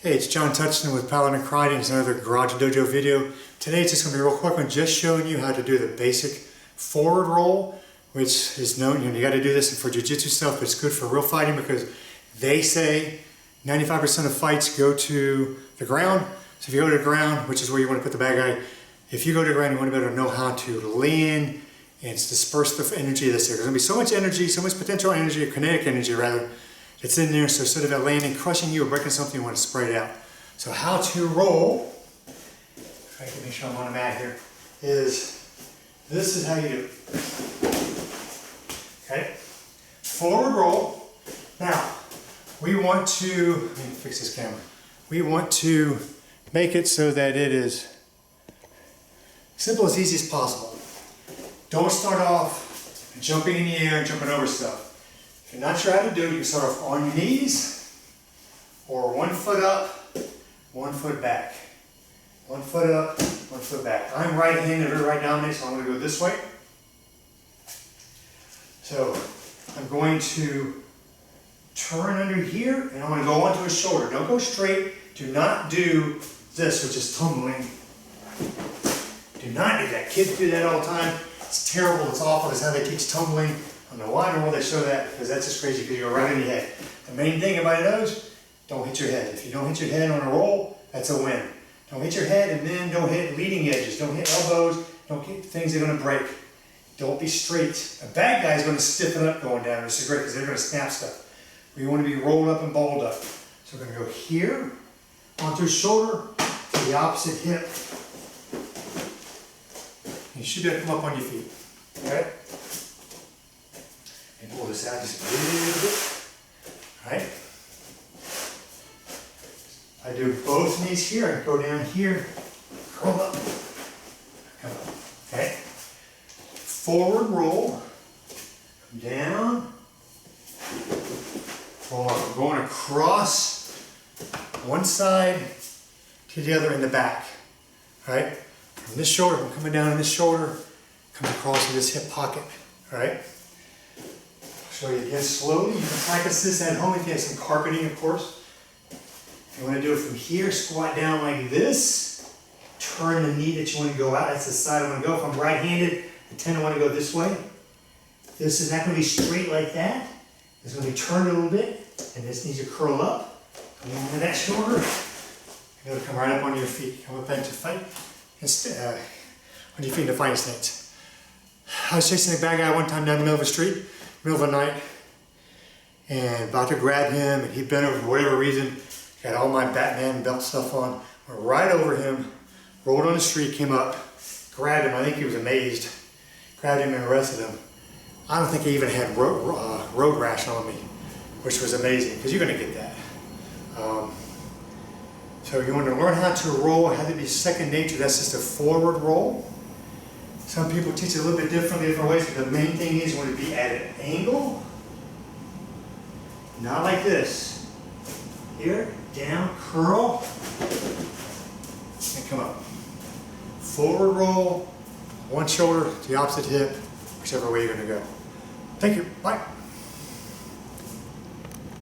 Hey, it's John Touchton with Paladin Karate, and it's another Garagedojo video. Today it's just going to be a real quick one, just showing you how to do the basic forward roll, which is known, you got to do this for jiu-jitsu stuff, but it's good for real fighting because they say 95% of fights go to the ground. So if you go to the ground, which is where you want to put the bad guy, if you go to the ground, you want to be able to know how to land and disperse the energy that's there. There's going to be so much energy, so much potential energy, or kinetic energy rather, it's in there, so instead of it landing, crushing you, or breaking something, you want to spray it out. So how to roll, if I can make sure I'm on a mat here, is this is how you do it. Okay? Forward roll. Now, we want to, let me fix this camera. We want to make it so that it is simple, as easy as possible. Don't start off jumping in the air and jumping over stuff. If you're not sure how to do it, you can start off on your knees, or 1 foot up, 1 foot back. 1 foot up, 1 foot back. I'm right-handed or right dominant, so I'm going to go this way. So I'm going to turn under here, and I'm going to go onto his shoulder. Don't go straight. Do not do this, which is tumbling. Do not do that. Kids do that all the time. It's terrible. It's awful. It's how they teach tumbling. I don't know why in the world they show that, because that's just crazy, because you go right in your head. The main thing everybody knows, don't hit your head. If you don't hit your head on a roll, that's a win. Don't hit your head, and then don't hit leading edges. Don't hit elbows. Don't hit things that are going to break. Don't be straight. A bad guy is going to stiffen up going down. This is great, because they're going to snap stuff. We want to be rolled up and balled up. So we're going to go here, onto his shoulder, to the opposite hip. You should be able to come up on your feet. Okay? And pull this out just a little bit. Alright? I do both knees here. I go down here, curl up, come up. Okay? Forward roll, down, roll up. We're going across one side to the other in the back. Alright? From this shoulder, I'm coming down on this shoulder, come across to this hip pocket. Alright? Show you again slowly. You can practice this at home if you have some carpeting, of course. If you want to do it from here, squat down like this. Turn the knee that you want to go out. That's the side I want to go. If I'm right-handed, I tend to want to go this way. This is not going to be straight like that. It's going to be turned a little bit, and this needs to curl up. Come over that shoulder. You're going to come right up on your feet. Come up into fight. On your feet in a fighting stance. I was chasing a bad guy one time down the middle of the street. Middle of the night, and about to grab him, and he bent over for whatever reason, got all my Batman belt stuff on, went right over him, rolled on the street, came up, grabbed him. I think he was amazed, grabbed him and arrested him. I don't think he even had road rash on me, which was amazing, because you're going to get that. So you want to learn how to roll, it has to be second nature. That's just a forward roll. Some people teach it a little bit differently, different ways, but the main thing is you want to be at an angle, not like this. Here, down, curl, and come up. Forward roll, one shoulder to the opposite hip, whichever way you're going to go. Thank you. Bye.